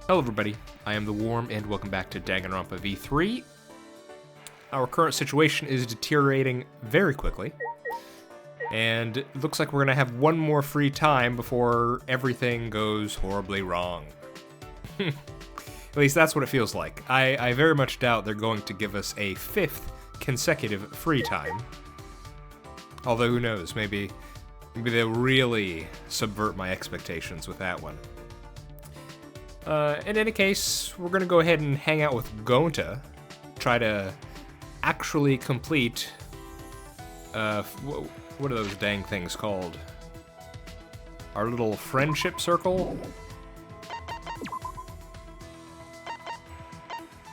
Hello everybody, I am the Worm and welcome back to Danganronpa V3. Our current situation is deteriorating very quickly, and it looks like we're going to have one more free time before everything goes horribly wrong. At least that's what it feels like. I very much doubt they're going to give us a fifth consecutive free time. Although who knows, maybe they'll really subvert my expectations with that one. In any case, we're gonna go ahead and hang out with Gonta, try to actually complete, what are those dang things called? Our little friendship circle?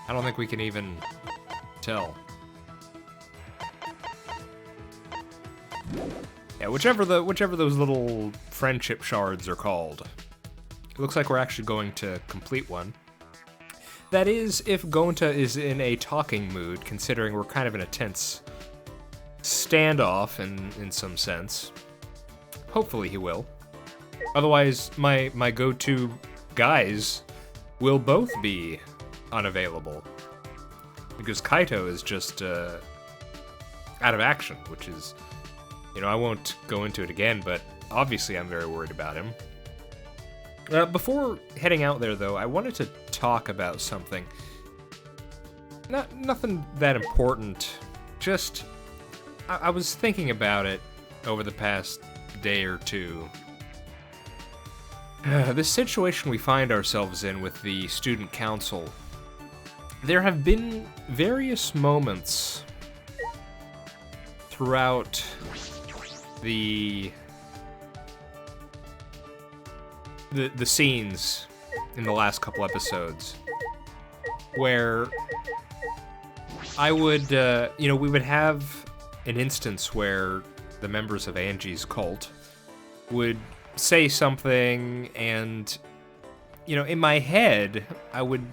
I don't think we can even tell. Yeah, whichever those little friendship shards are called. It looks like we're actually going to complete one. That is, if Gonta is in a talking mood, considering we're kind of in a tense standoff in some sense. Hopefully he will. Otherwise, my go-to guys will both be unavailable. Because Kaito is just out of action, which is, I won't go into it again, but obviously I'm very worried about him. Before heading out there, though, I wanted to talk about something. Nothing that important, just I was thinking about it over the past day or two. This situation we find ourselves in with the student council. There have been various moments throughout the scenes in the last couple episodes where I would, we would have an instance where the members of Angie's cult would say something and, in my head, I would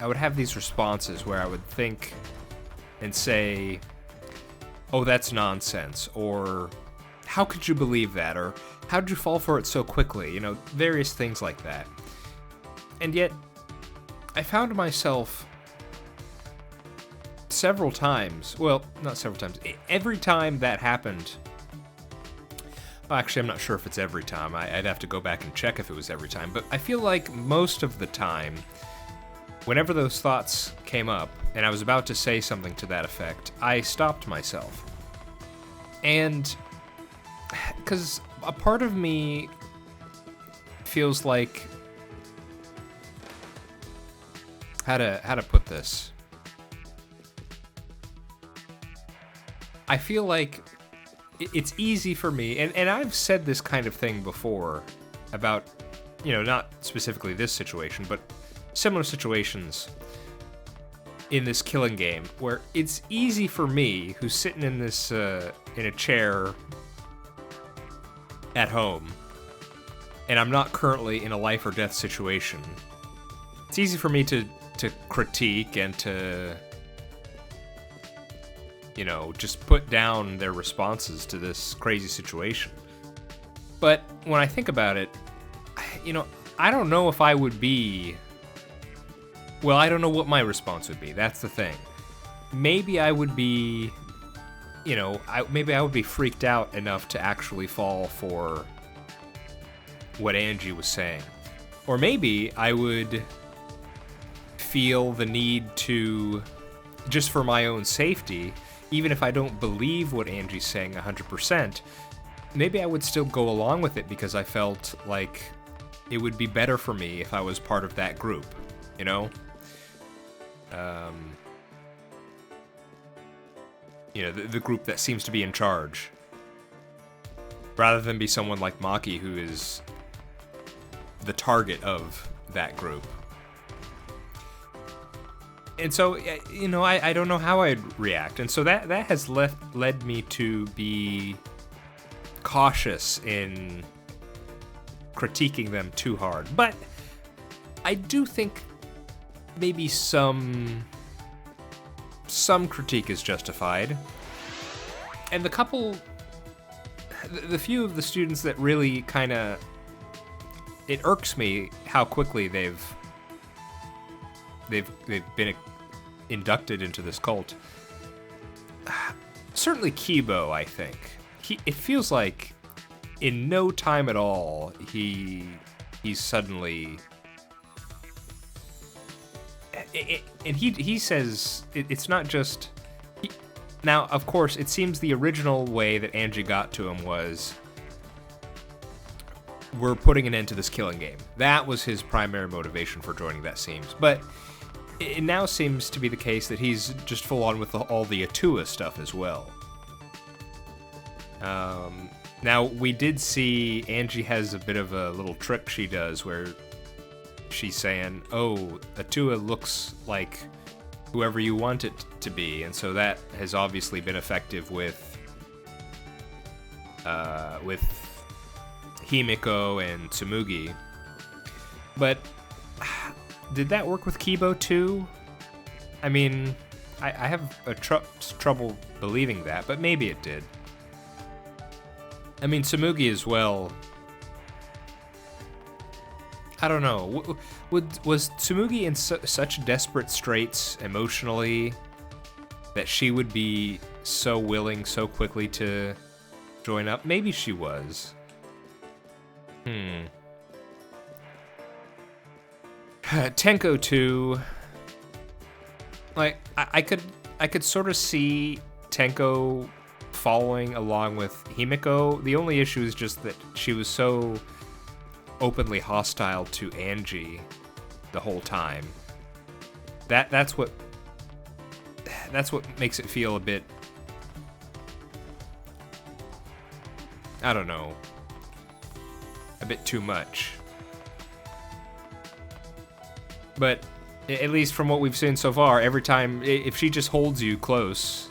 have these responses where I would think and say, oh, that's nonsense, or how could you believe that, or how did you fall for it so quickly? Various things like that. And yet, I found myself several times, well, not several times, every time that happened. Well, actually, I'm not sure if it's every time. I'd have to go back and check if it was every time. But I feel like most of the time, whenever those thoughts came up, and I was about to say something to that effect, I stopped myself. And because a part of me feels like, how to put this? I feel like it's easy for me, and I've said this kind of thing before about, not specifically this situation, but similar situations in this killing game, where it's easy for me, who's sitting in this, in a chair at home, and I'm not currently in a life or death situation, it's easy for me to critique and to, just put down their responses to this crazy situation. But when I think about it, I don't know if I would be, well, I don't know what my response would be. That's the thing. Maybe I would be, maybe I would be freaked out enough to actually fall for what Angie was saying. Or maybe I would feel the need to, just for my own safety, even if I don't believe what Angie's saying 100%, maybe I would still go along with it because I felt like it would be better for me if I was part of that group, the group that seems to be in charge, rather than be someone like Maki who is the target of that group. And so, I don't know how I'd react, and so that has led me to be cautious in critiquing them too hard. But I do think maybe some critique is justified. And the few of the students that really kind of, it irks me how quickly they've they've been inducted into this cult. Certainly Kibo, I think. It feels like in no time at all he's suddenly and he says it's not just now, of course, it seems the original way that Angie got to him was, we're putting an end to this killing game. That was his primary motivation for joining, that seems. But it now seems to be the case that he's just full on with all the Atua stuff as well. Now, we did see Angie has a bit of a little trick she does where she's saying, oh, Atua looks like whoever you want it to be, and so that has obviously been effective with Himiko and Tsumugi. But did that work with Kibo too? I mean, I have trouble believing that, but maybe it did. I mean, Tsumugi as well. I don't know. Was Tsumugi in such desperate straits emotionally that she would be so willing so quickly to join up? Maybe she was. Tenko 2. Like, I could sort of see Tenko following along with Himiko. The only issue is just that she was so openly hostile to Angie the whole time. That's what makes it feel a bit, I don't know, a bit too much. But at least from what we've seen so far, every time, if she just holds you close,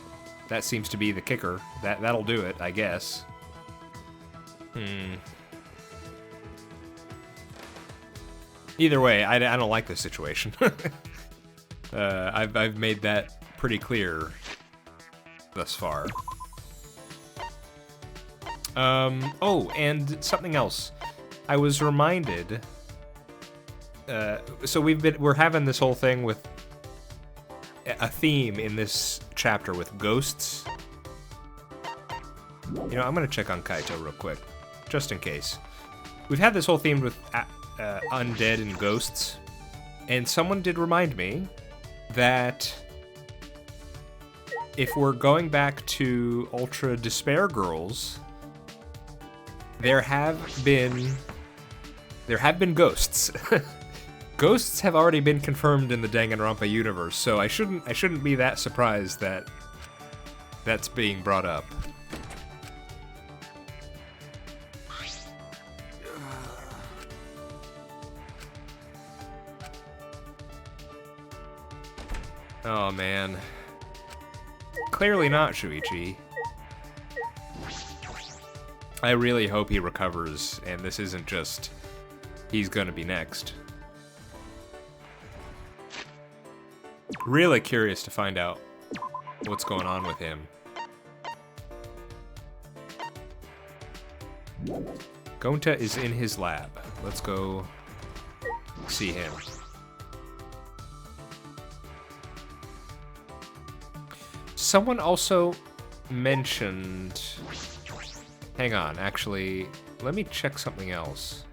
that seems to be the kicker. That'll do it, I guess. Either way, I don't like this situation. I've made that pretty clear thus far. Oh, and something else. I was reminded. So we're having this whole thing with a theme in this chapter with ghosts. You know, I'm gonna check on Kaito real quick, just in case. We've had this whole theme with undead and ghosts, and someone did remind me that if we're going back to Ultra Despair Girls, there have been ghosts. Ghosts have already been confirmed in the Danganronpa universe, so I shouldn't be that surprised that that's being brought up. Oh man. Clearly not Shuichi. I really hope he recovers and this isn't just he's gonna be next. Really curious to find out what's going on with him. Gonta is in his lab. Let's go see him. Someone also mentioned... Hang on, actually, let me check something else.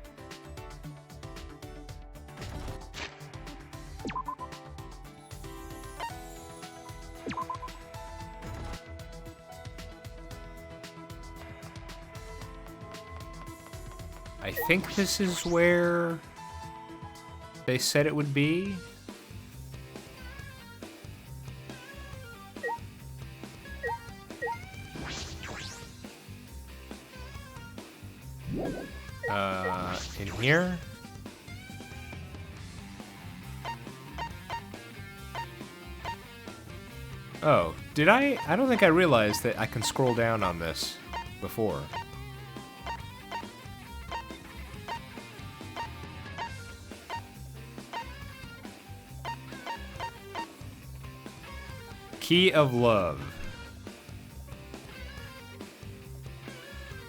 I think this is where they said it would be. In here? Oh, did I? I don't think I realized that I can scroll down on this before. Key of Love.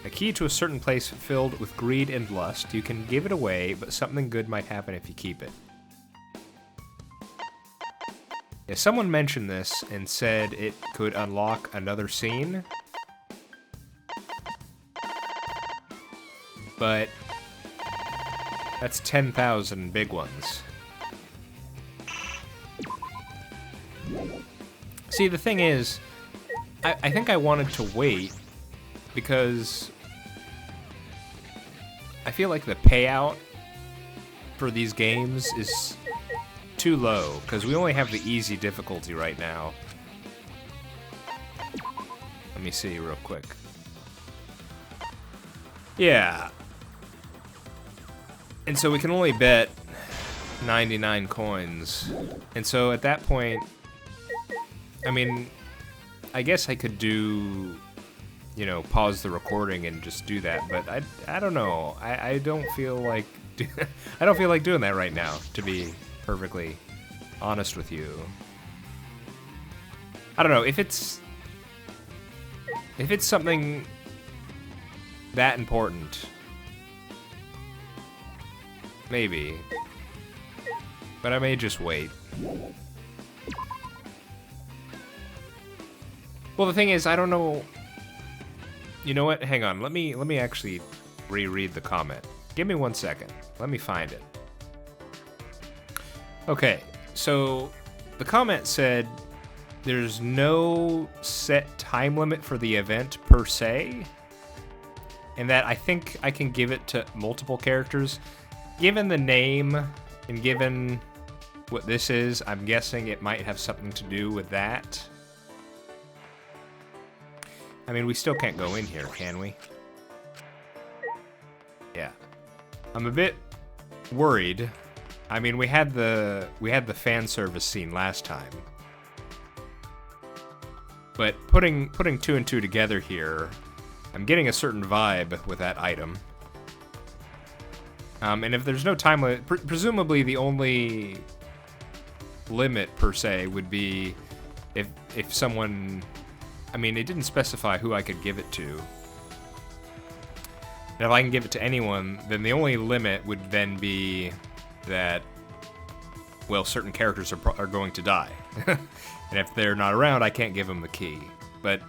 A key to a certain place filled with greed and lust. You can give it away, but something good might happen if you keep it. Yeah, someone mentioned this and said it could unlock another scene. But that's 10,000 big ones. See, the thing is, I think I wanted to wait because I feel like the payout for these games is too low, because we only have the easy difficulty right now. Let me see real quick. Yeah. And so we can only bet 99 coins. And so at that point, I mean, I guess I could do, you know, pause the recording and just do that, but I don't know. I don't feel like I don't feel like doing that right now, to be perfectly honest with you. I don't know if it's something that important. Maybe. But I may just wait. Well, the thing is, I don't know. You know what? Hang on. Let me actually reread the comment. Give me 1 second. Let me find it. Okay. So the comment said there's no set time limit for the event per se, and that I think I can give it to multiple characters. Given the name and given what this is, I'm guessing it might have something to do with that. I mean, we still can't go in here, can we? Yeah. I'm a bit worried. I mean, we had the fan service scene last time. But putting two and two together here, I'm getting a certain vibe with that item. And if there's no time limit, presumably the only limit per se would be if someone, I mean, it didn't specify who I could give it to. And if I can give it to anyone, then the only limit would then be that, well, certain characters are going to die. And if they're not around, I can't give them the key. But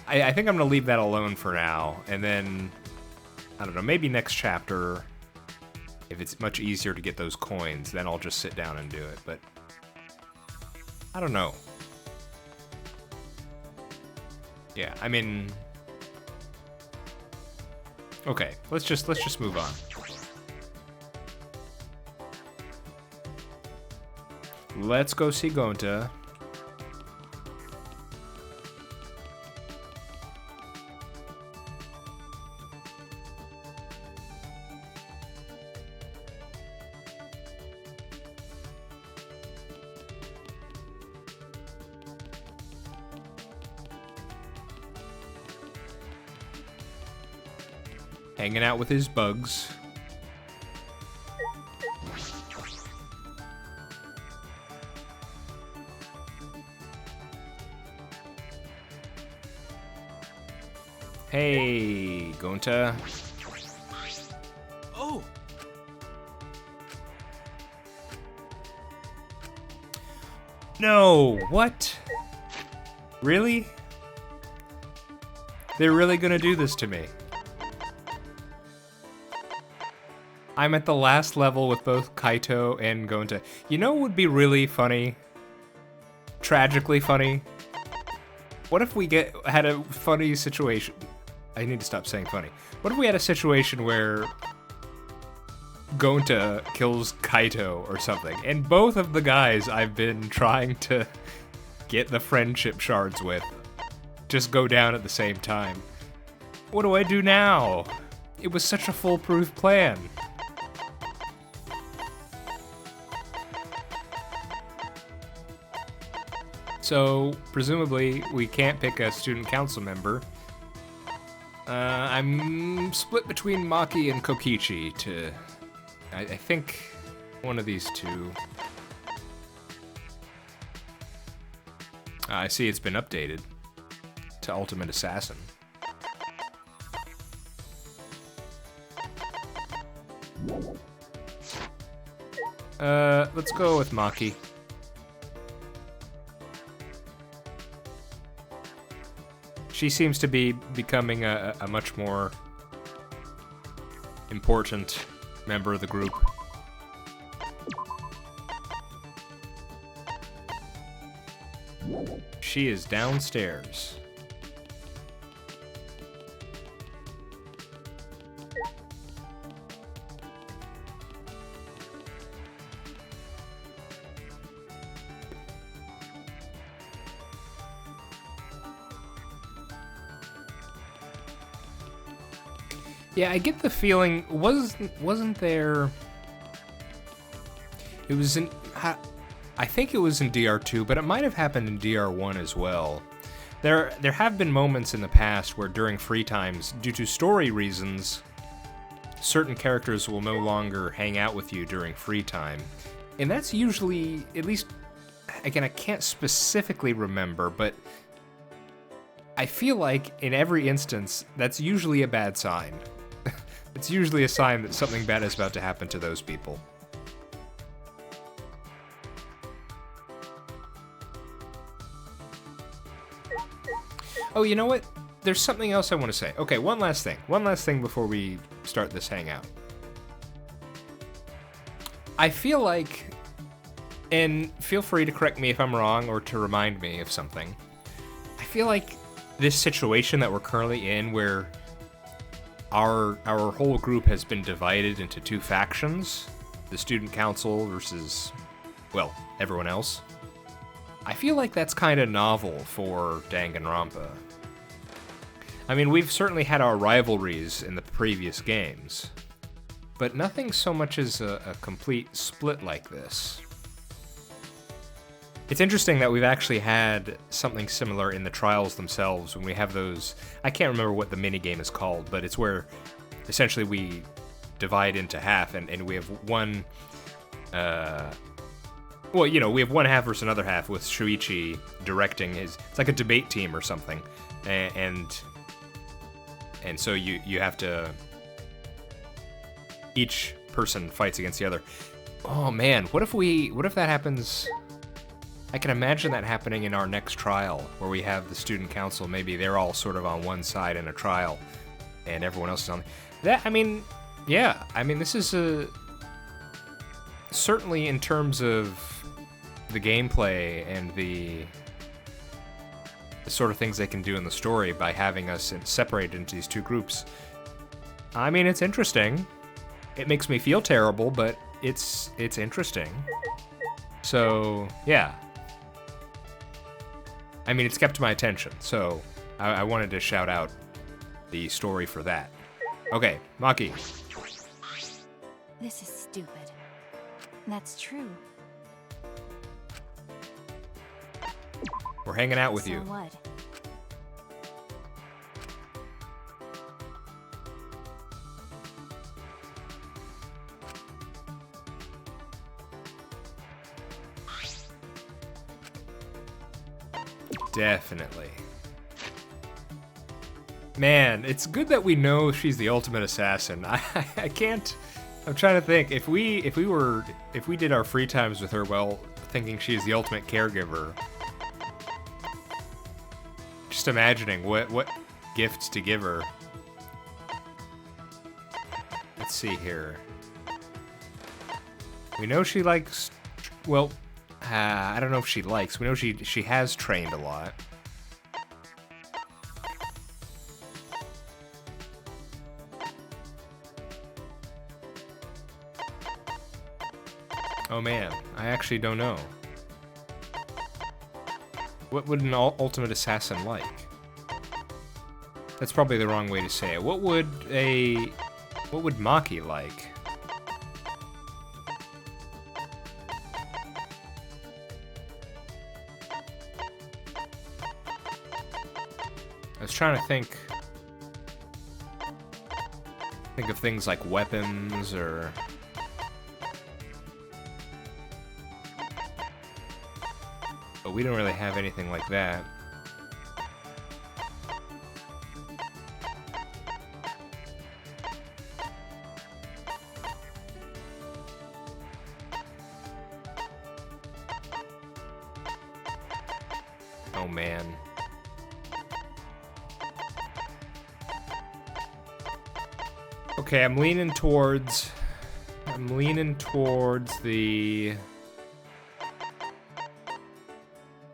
I think I'm going to leave that alone for now. And then, I don't know, maybe next chapter, if it's much easier to get those coins, then I'll just sit down and do it. But I don't know. Yeah, I mean, okay, let's just move on. Let's go see Gonta. Hanging out with his bugs. Hey, Gonta. Oh! No, what? Really? They're really gonna do this to me? I'm at the last level with both Kaito and Gonta. You know what would be really funny? Tragically funny? What if we had a funny situation? I need to stop saying funny. What if we had a situation where Gonta kills Kaito or something, and both of the guys I've been trying to get the friendship shards with just go down at the same time? What do I do now? It was such a foolproof plan. So, presumably, we can't pick a student council member. I'm split between Maki and Kokichi to... I think one of these two. I see it's been updated to Ultimate Assassin. Let's go with Maki. She seems to be becoming a much more important member of the group. She is downstairs. Yeah, I get the feeling wasn't there. It was in. I think it was in DR2, but it might have happened in DR1 as well. There have been moments in the past where during free times, due to story reasons, certain characters will no longer hang out with you during free time. And that's usually, at least, again, I can't specifically remember, but I feel like in every instance, that's usually a bad sign. It's usually a sign that something bad is about to happen to those people. Oh, you know what? There's something else I want to say. Okay, one last thing. One last thing before we start this hangout. I feel like, and feel free to correct me if I'm wrong or to remind me of something. I feel like this situation that we're currently in, where our whole group has been divided into two factions, the student council versus, well, everyone else. I feel like that's kind of novel for Danganronpa. I mean, we've certainly had our rivalries in the previous games, but nothing so much as a complete split like this. It's interesting that we've actually had something similar in the trials themselves when we have those. I can't remember what the minigame is called, but it's where essentially we divide into half and we have one. Well, you know, we have one half versus another half with Shuichi directing his. It's like a debate team or something, and so you have to. Each person fights against the other. Oh man, what if that happens? I can imagine that happening in our next trial, where we have the student council. Maybe they're all sort of on one side in a trial, and everyone else is on that. I mean, yeah. I mean, this is certainly in terms of the gameplay and the sort of things they can do in the story by having us separated into these two groups. I mean, it's interesting. It makes me feel terrible, but it's interesting. So, yeah. I mean, it's kept my attention, so I wanted to shout out the story for that. Okay, Maki. This is stupid. That's true. We're hanging out with you. So what? Definitely. Man, it's good that we know she's the ultimate assassin. I can't. I'm trying to think if we did our free times with her while thinking she's the ultimate caregiver. Just imagining what gifts to give her. Let's see here. We know she likes. Well, I don't know if she likes. We know she has trained a lot. Oh man, I actually don't know. What would an ultimate assassin like? That's probably the wrong way to say it. What would Maki like? I was trying to think of things like weapons or. But we don't really have anything like that. Oh man. Okay, I'm leaning towards the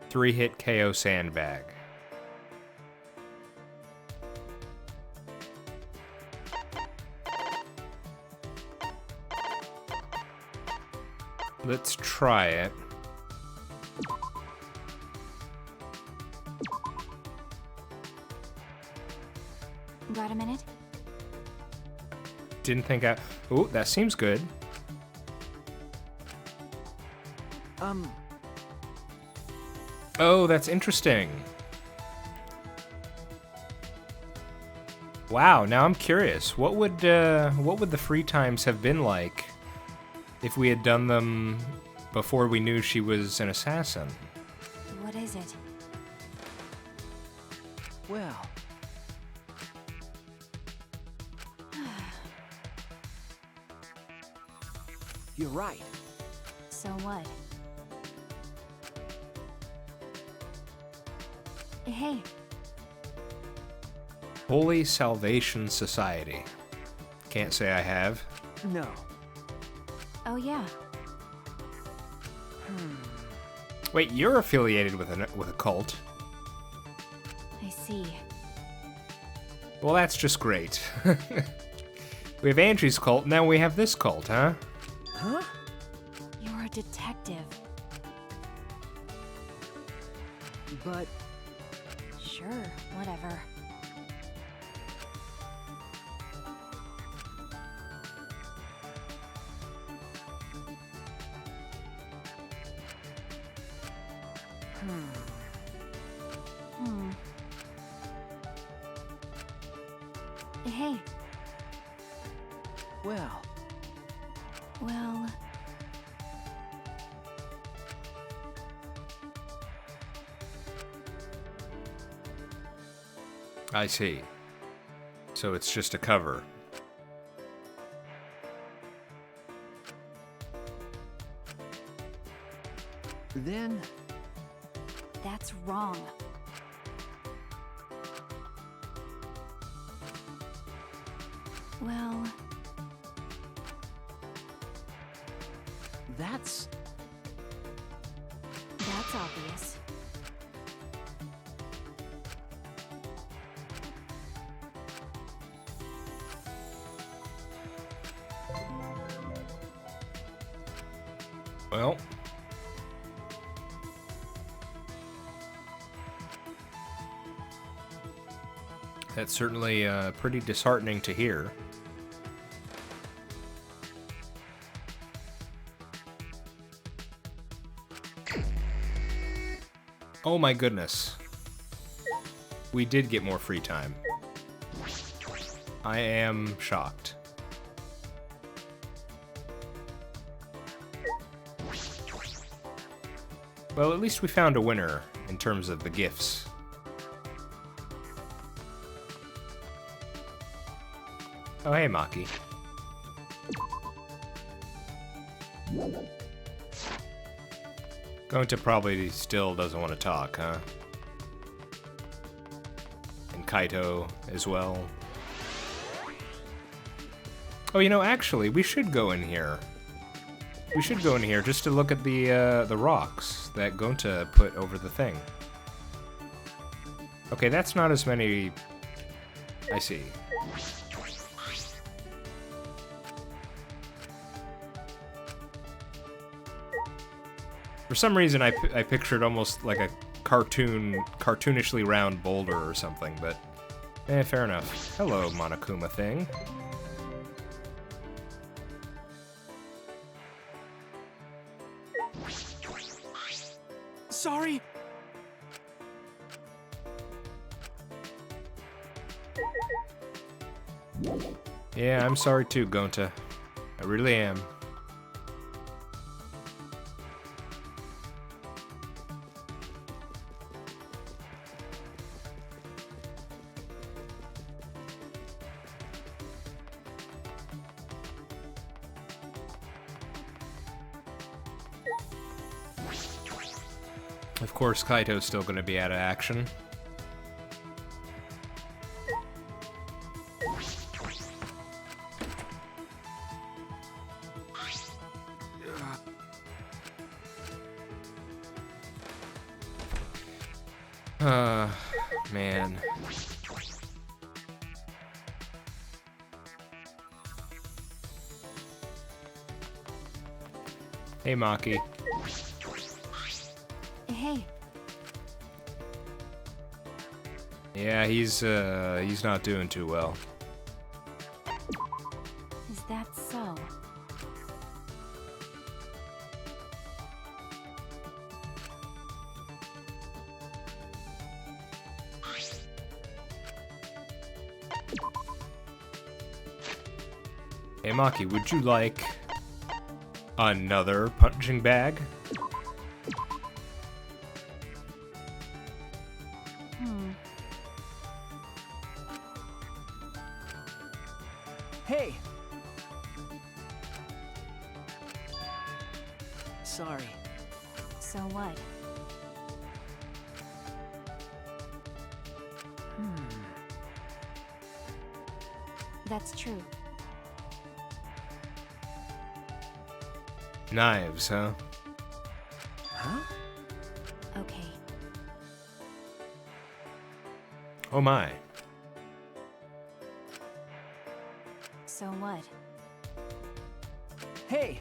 3-hit KO sandbag. Let's try it. Got a minute? Didn't think I... Ooh, that seems good. Oh, that's interesting. Wow, now I'm curious. What would the free times have been like if we had done them before we knew she was an assassin? What is it? Well... You're right. So what? Hey, Holy Salvation Society. Can't say I have. No. oh yeah. Wait, you're affiliated with a cult. I see. Well, that's just great. We have Angie's cult, now we have this cult, huh? Huh? You're a detective. But... Sure, whatever. Hey, Well... well... I see. So it's just a cover. Then... That's wrong. Well, That's obvious. Well. That's certainly pretty disheartening to hear. Oh my goodness. We did get more free time. I am shocked. Well, at least we found a winner in terms of the gifts. Oh, hey, Maki. Going to probably still doesn't want to talk, huh? And Kaito as well. Oh, you know, actually, we should go in here. We should go in here just to look at the rocks that Gonta put over the thing. Okay, that's not as many... I see. For some reason, I pictured almost like a cartoonishly round boulder or something, but fair enough. Hello, Monokuma thing. Sorry! Yeah, I'm sorry too, Gonta. I really am. Of course, Kaito's still going to be out of action. Man. Hey, Maki. Hey, Yeah, he's not doing too well. is that so? Hey, Maki, would you like another punching bag? Hey! Sorry. So what? That's true. Knives, huh? Huh? Okay. Oh my. So what? Hey!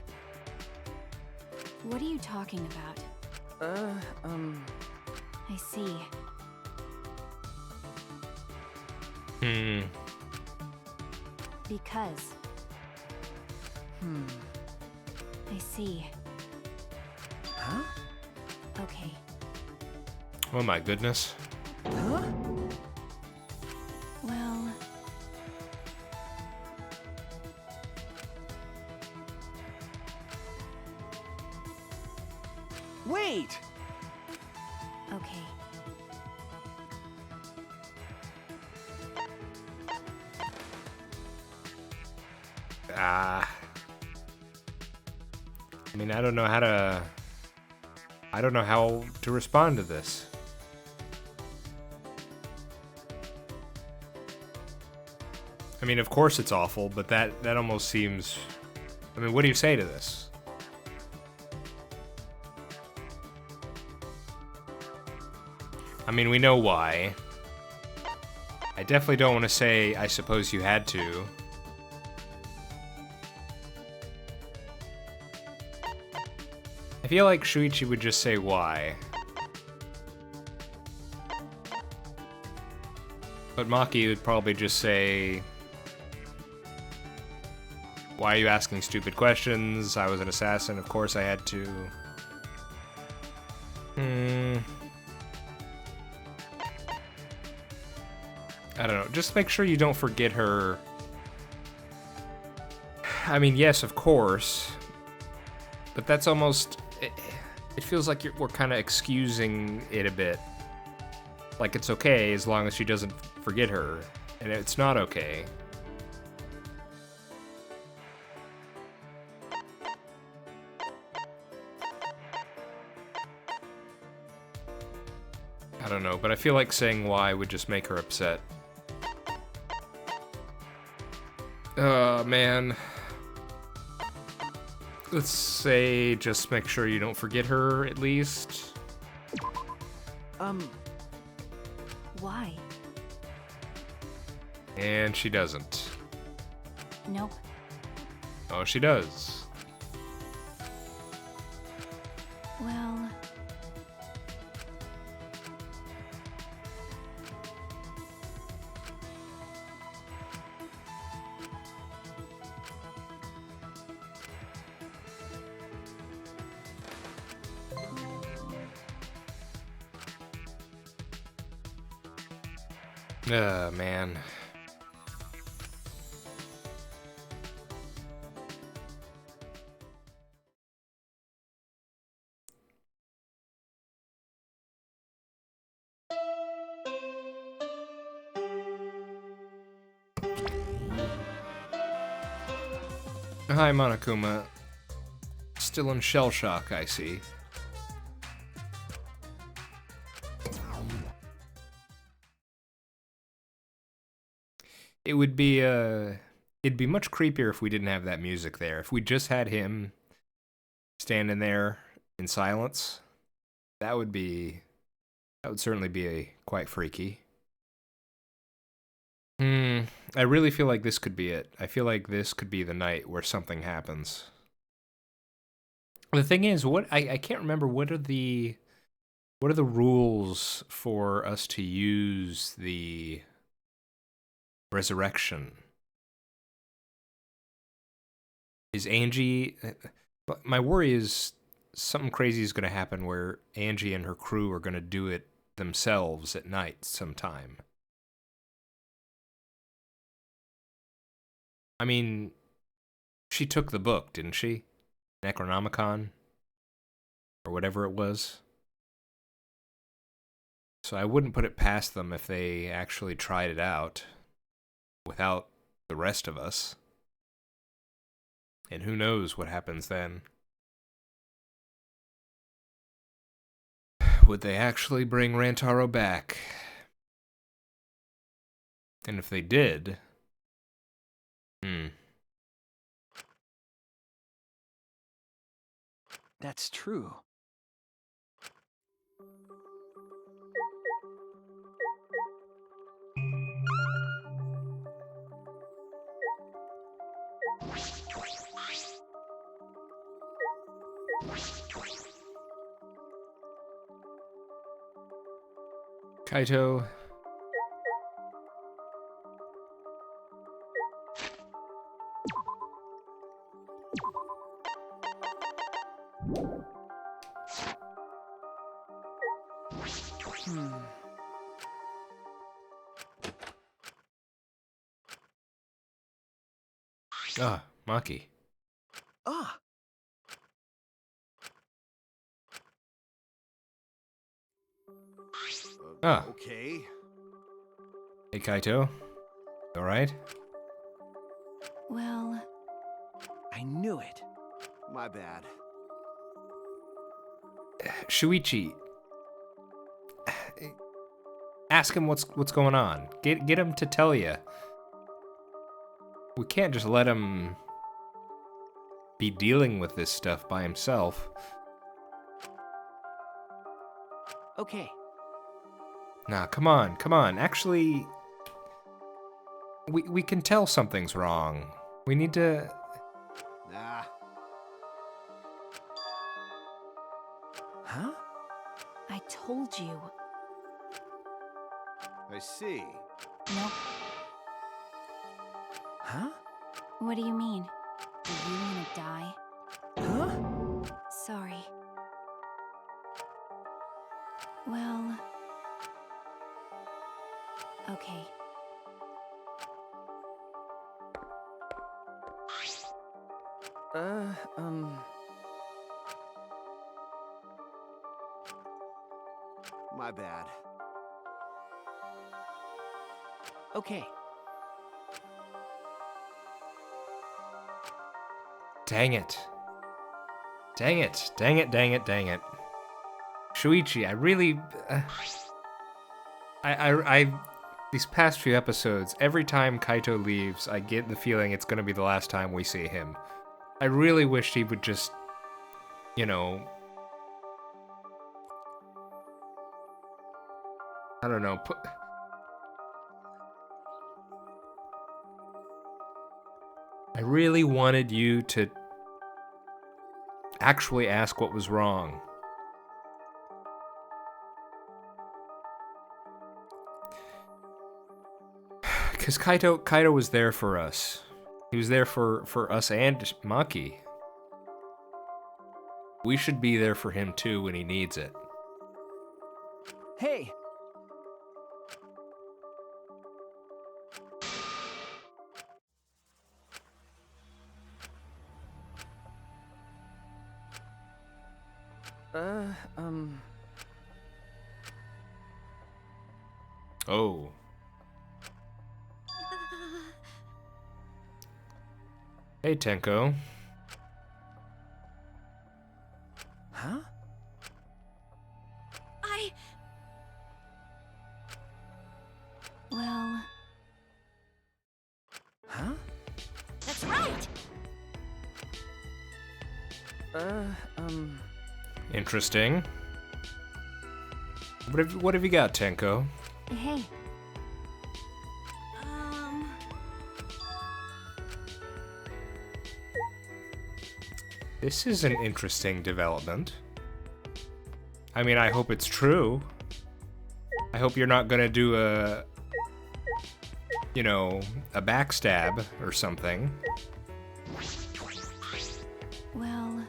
What are you talking about? I see. Because. I see. Huh? Okay. Oh my goodness. Huh? Well, Wait! okay. I mean, I don't know how to respond to this. I mean, of course it's awful, but that almost seems... I mean, what do you say to this? I mean, we know why. I definitely don't want to say, I suppose you had to. I feel like Shuichi would just say why. But Maki would probably just say, why are you asking stupid questions? I was an assassin, of course I had to. I don't know, just make sure you don't forget her. I mean, yes, of course. But that's almost... It feels like we're kind of excusing it a bit. Like it's okay as long as she doesn't forget her. And it's not okay. I don't know, but I feel like saying why would just make her upset. Oh, man. Let's say just make sure you don't forget her, at least. Why? And she doesn't. Nope. Oh, she does. Well, Man. Hi, Monokuma. Still in shell shock, I see. It would be, it'd be much creepier if we didn't have that music there. If we just had him standing there in silence, that would be That would certainly be quite freaky. I really feel like this could be it. I feel like this could be the night where something happens. The thing is, I can't remember what are the rules for us to use the resurrection? Is Angie? But my worry is something crazy is going to happen where Angie and her crew are going to do it themselves at night sometime. I mean, she took the book, didn't she? Necronomicon? Or whatever it was. So I wouldn't put it past them if they actually tried it out without the rest of us. And who knows what happens then. Would they actually bring Rantaro back? And if they did... That's true. Kaito. Ah, Maki. Ah. Okay. Hey, Kaito. All right? Well... I knew it. My bad. Shuichi. Ask him what's going on. Get him to tell you. We can't just let him be dealing with this stuff by himself. Okay. Nah, come on. Actually, we can tell something's wrong. We need to... Nah. Huh? I told you. I see. Nope. Huh? What do you mean? Do you want to die? Huh? Sorry. Well... Okay. My bad. Okay. Dang it. Shuichi, I really... I these past few episodes, every time Kaito leaves, I get the feeling it's gonna be the last time we see him. I really wish he would just, you know... I don't know, I really wanted you to actually ask what was wrong. Because Kaito was there for us. He was there for us and Maki. We should be there for him too when he needs it. Hey. Oh. Hey, Tenko. Huh? Well... Huh? That's right! Interesting. What have you got, Tenko? Hey. This is an interesting development. I mean, I hope it's true. I hope you're not gonna do a, you know, a backstab or something. Well...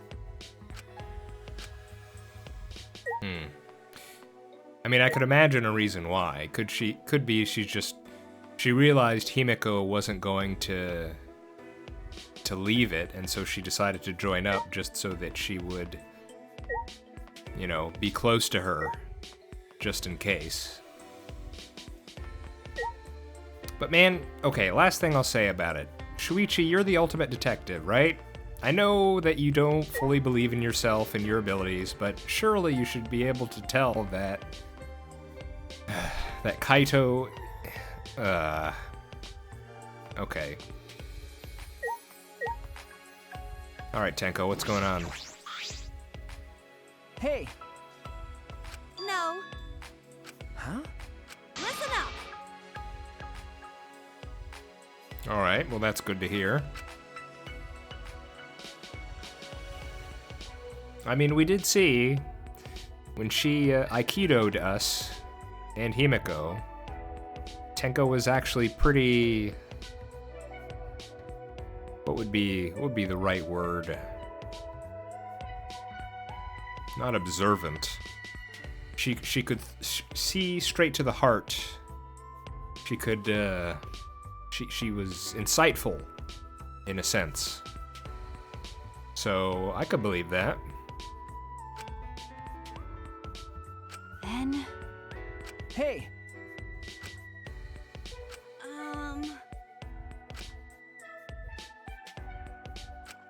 I mean, I could imagine a reason why. Could be she realized Himiko wasn't going to leave it, and so she decided to join up just so that she would, you know, be close to her, just in case. But man, okay, last thing I'll say about it. Shuichi, you're the ultimate detective, right? I know that you don't fully believe in yourself and your abilities, but surely you should be able to tell that that Kaito... Okay. Alright, Tenko, what's going on? Hey! No. Huh? Listen up. Alright, well that's good to hear. I mean, we did see when she Aikido'd us and Himiko, Tenko was actually pretty... What would be the right word? Not observant. She could see straight to the heart. She could she was insightful in a sense. So I could believe that. Then... Hey!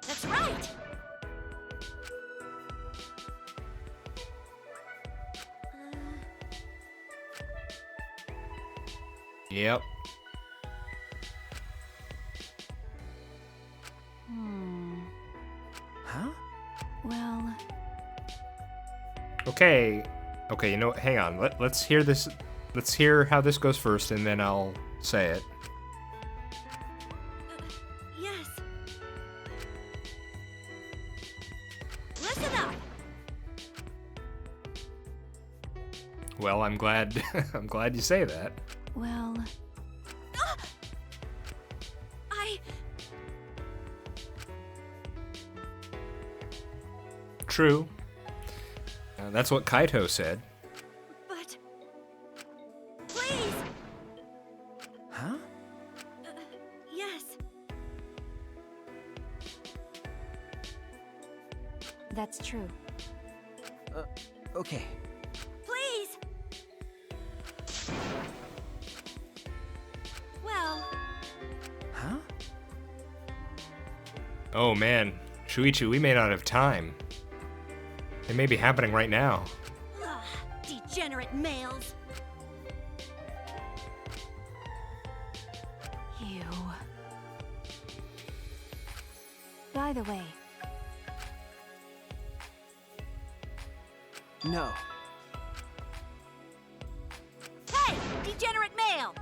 That's right! Yep. Huh? Well... Okay, you know what? Hang on. Let's hear this. Let's hear how this goes first, and then I'll say it. Yes. Listen up! Well, I'm glad. I'm glad you say that. Well... True. That's what Kaito said. But... Please! Huh? Yes. That's true. Okay. Please! Well... Huh? Oh man, Shuichi, we may not have time. It may be happening right now. Ugh, degenerate males! You... By the way... No. Hey! Degenerate male!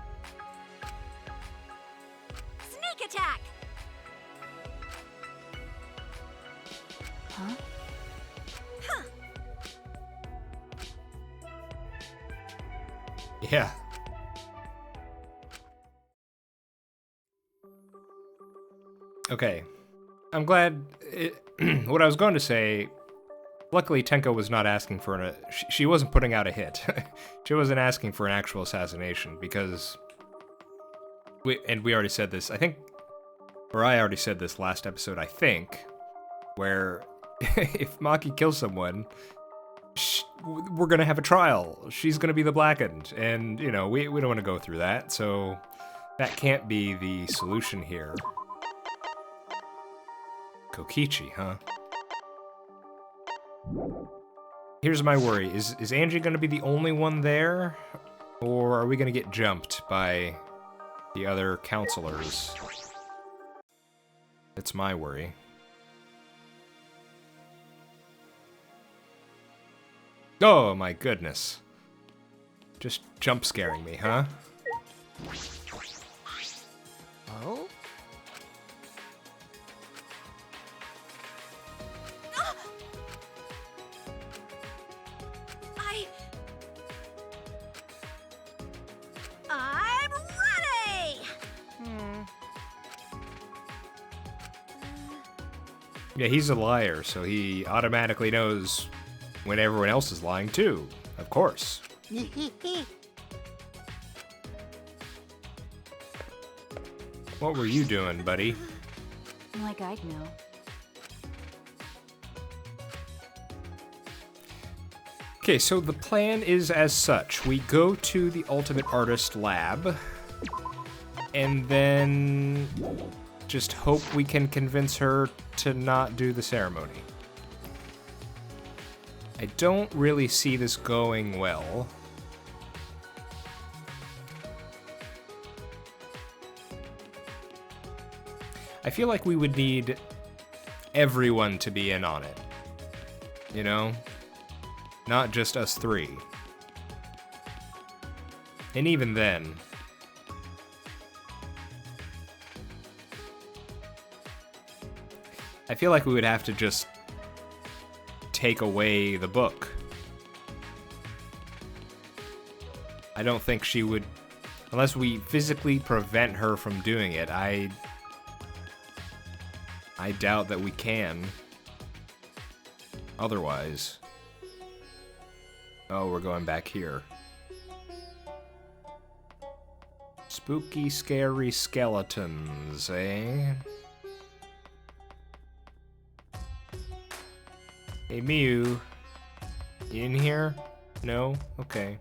Sneak attack! Huh? Huh. Yeah. Okay. I'm glad... what I was going to say... Luckily, Tenko was not asking for an... She wasn't putting out a hit. She wasn't asking for an actual assassination, because... we already said this, I think... Or I already said this last episode, I think, where if Maki kills someone, we're gonna have a trial. She's gonna be the blackened, and, you know, we don't want to go through that, so that can't be the solution here. Kokichi, huh? Here's my worry. Is Angie gonna be the only one there? Or are we gonna get jumped by the other counselors? That's my worry. Oh my goodness. Just jump scaring me, huh? Oh? I'm ready! Yeah, he's a liar, so he automatically knows when everyone else is lying too. Of course. What were you doing, buddy? Like I'd know. Okay, so the plan is as such. We go to the Ultimate Artist lab, and then just hope we can convince her to not do the ceremony. I don't really see this going well. I feel like we would need everyone to be in on it, you know? Not just us three. And even then, I feel like we would have to just take away the book. I don't think she would, unless we physically prevent her from doing it. I doubt that we can. Otherwise. Oh, we're going back here. Spooky, scary skeletons, eh? Hey, Mew. You in here? No? Okay.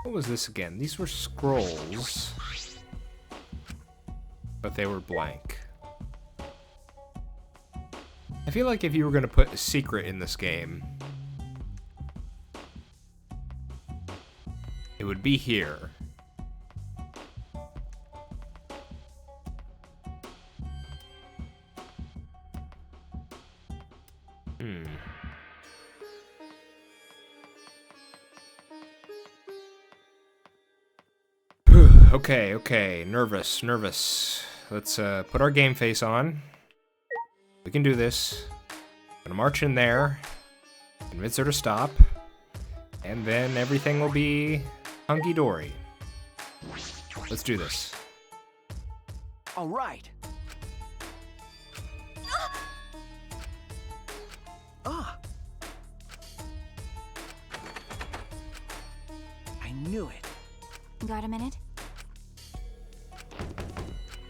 What was this again? These were scrolls, but they were blank. I feel like if you were going to put a secret in this game, it would be here. Okay, nervous. Let's put our game face on. We can do this. Gonna march in there, convince her to stop, and then everything will be hunky-dory. Let's do this. All right. Ah. I knew it. Got a minute?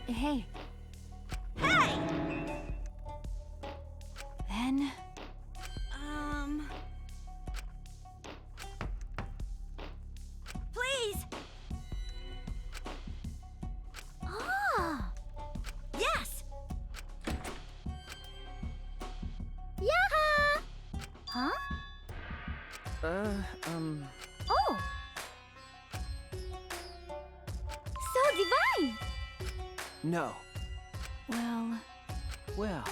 Hey. Hey! Then... Please! Ah! Yes! Yaha! Huh? Oh! So divine! No. Well...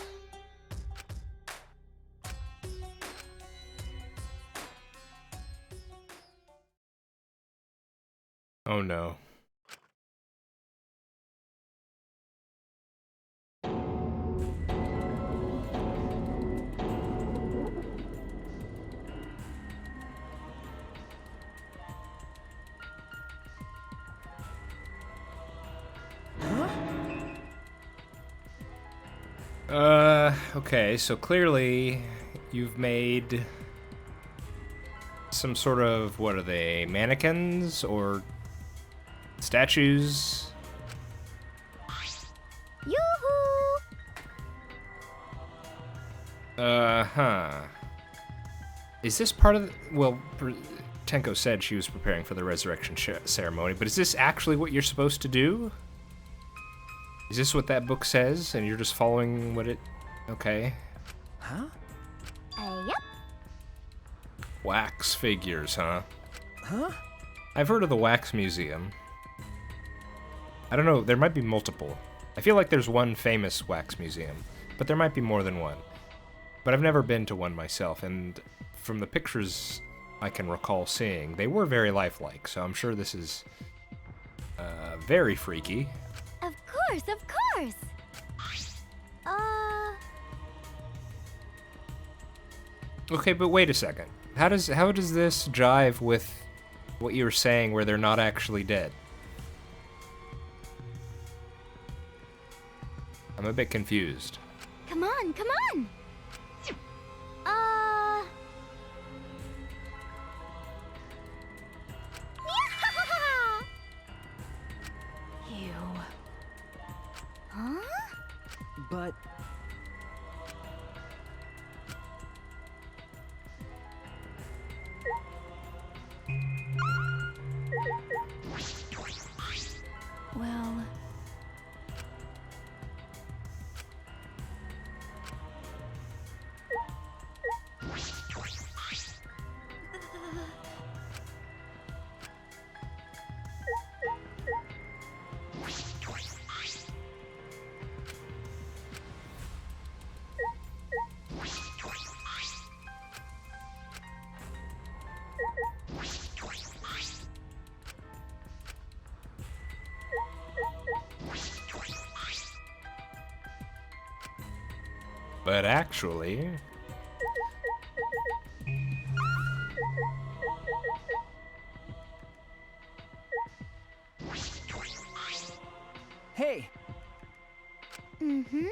Oh no. Okay, so clearly you've made some sort of, what are they, mannequins or statues? Yoo-hoo! Huh. Is this part of the, well, Tenko said she was preparing for the resurrection ceremony, but is this actually what you're supposed to do? Is this what that book says, and you're just following what it... Okay. Huh? Yep. Wax figures, huh? Huh? I've heard of the Wax Museum. I don't know, there might be multiple. I feel like there's one famous wax museum, but there might be more than one. But I've never been to one myself, and from the pictures I can recall seeing, they were very lifelike, so I'm sure this is very freaky. Of course, of course. Okay, but wait a second. How does this jive with what you were saying where they're not actually dead? I'm a bit confused. Come on, come on. Ew. Huh? But Well, But actually... hey, Mm-hmm.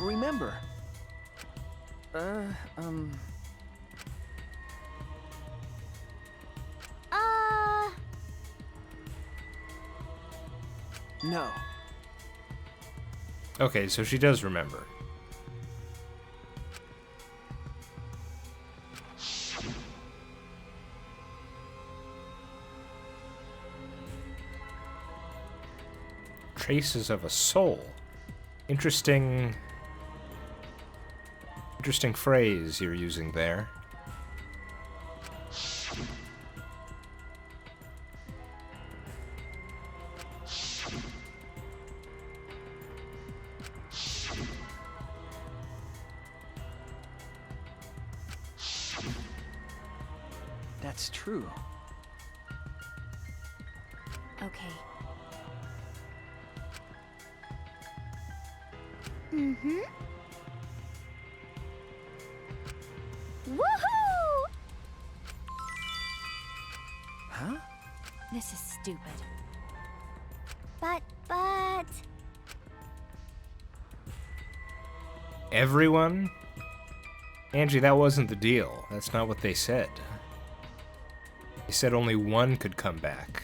remember. No. Okay, so she does remember. Traces of a soul. Interesting phrase you're using there. That's true. okay. Mm-hmm. Woohoo! Huh? This is stupid. But... Everyone? Angie, that wasn't the deal. That's not what they said. They said only one could come back.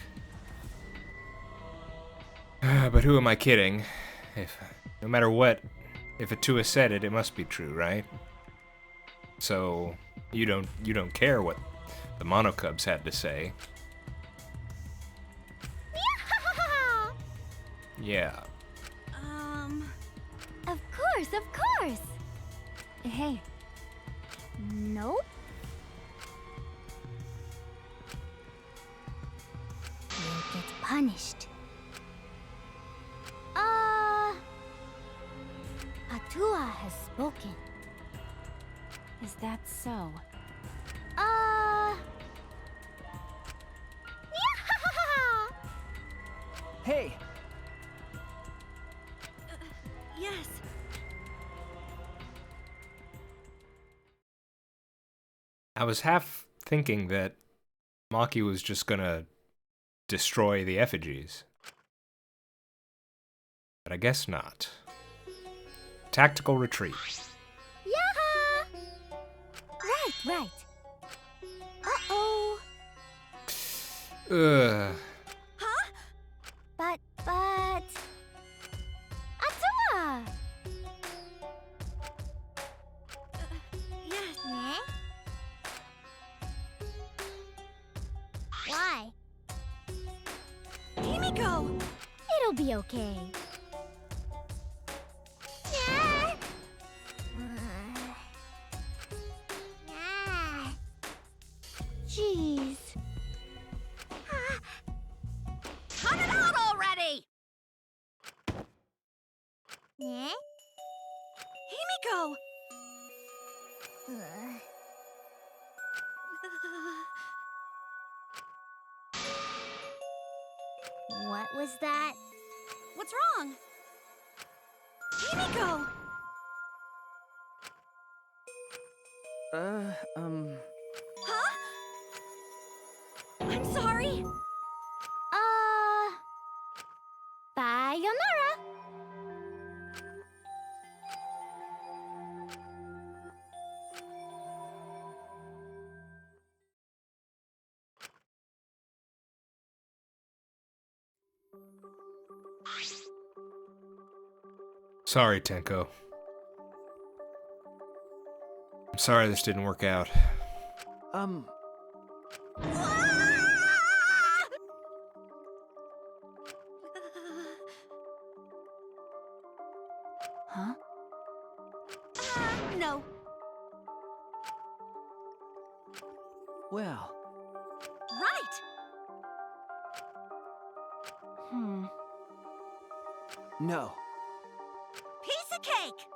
But who am I kidding? No matter what, if Atua said it, it must be true, right? So you don't care what the Monocubs had to say. Yeah. Of course, of course. Hey, Nope. You'll get punished. Atua has spoken. is that so? Hey, Yes. I was half thinking that Maki was just gonna destroy the effigies. But I guess not. Tactical retreat. Yeah. Right. Uh-oh. Ugh. But... Atua! Yes. Why? Himiko! It'll be okay. Jeez. Cut it out already! Eh? Himiko! Ugh. What was that? What's wrong? Himiko! Huh? I'm sorry. Sayonara. Sorry, Tenko. I'm sorry this didn't work out. Huh? No. Well, Right. no. Piece of cake.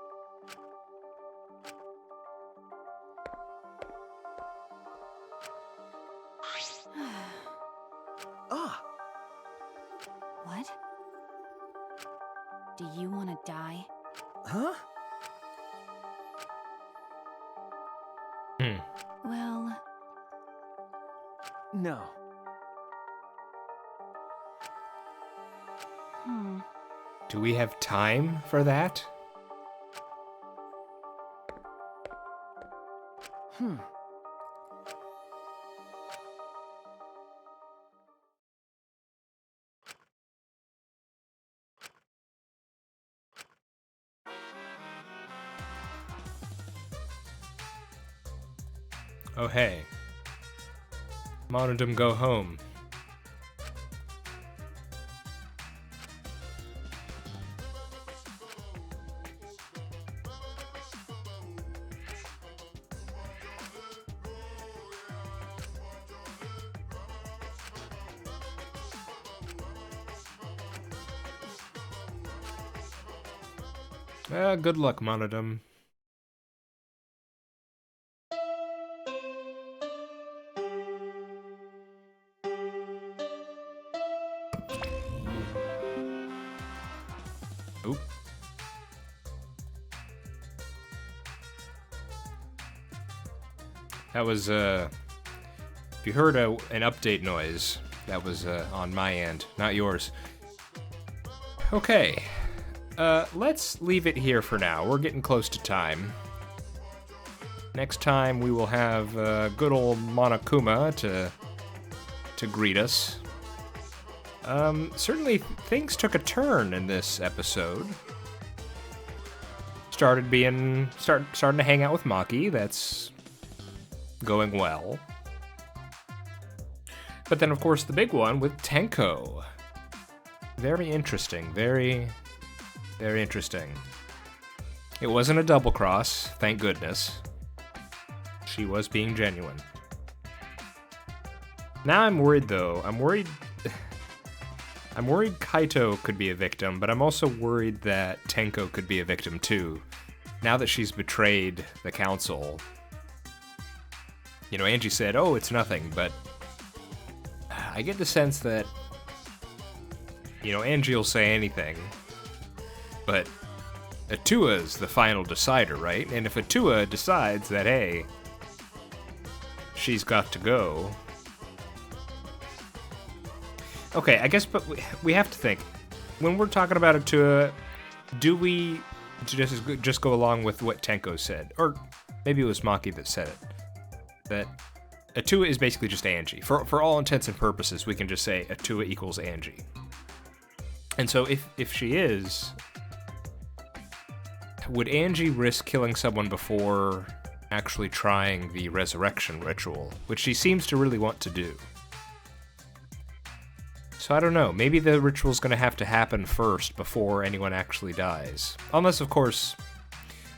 Ah, What? Do you want to die? huh? Well, No. Do we have time for that? Oh hey. Monodum go home. Good luck, Monodum. Oop. That was, if you heard an update noise, that was on my end, not yours. Okay, let's leave it here for now. We're getting close to time. Next time we will have good old Monokuma to greet us. Certainly things took a turn in this episode. Starting to hang out with Maki. That's going well. But then, of course, the big one with Tenko. Very interesting. Very, very interesting. It wasn't a double cross, thank goodness. She was being genuine. Now I'm worried, though. I'm worried Kaito could be a victim, but I'm also worried that Tenko could be a victim, too. Now that she's betrayed the council. You know, Angie said, oh, it's nothing, but I get the sense that, you know, Angie will say anything, but Atua's the final decider, right? And if Atua decides that, hey, she's got to go. Okay, I guess, but we have to think. When we're talking about Atua, do we just go along with what Tenko said? Or maybe it was Maki that said it. That Atua is basically just Angie. For all intents and purposes, we can just say Atua equals Angie. And so if she is, would Angie risk killing someone before actually trying the resurrection ritual, which she seems to really want to do? So I don't know, maybe the ritual's gonna have to happen first before anyone actually dies. Unless, of course,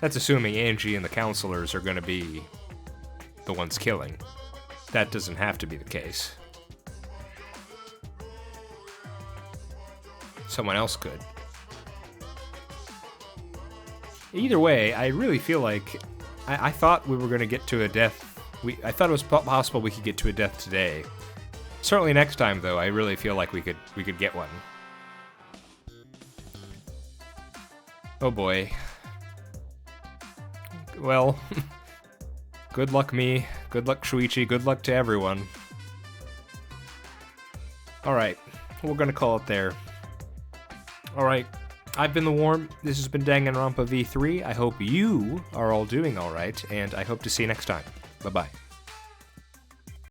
that's assuming Angie and the counselors are gonna be the ones killing. that doesn't have to be the case. Someone else could. Either way, I really feel like I thought we were going to get to a death. I thought it was possible we could get to a death today. Certainly next time, though, I really feel like we could get one. Oh boy. Well, good luck me, good luck Shuichi, good luck to everyone. Alright, we're gonna call it there. Alright, I've been The Worm, this has been Danganronpa V3, I hope you are all doing alright, and I hope to see you next time. Bye-bye.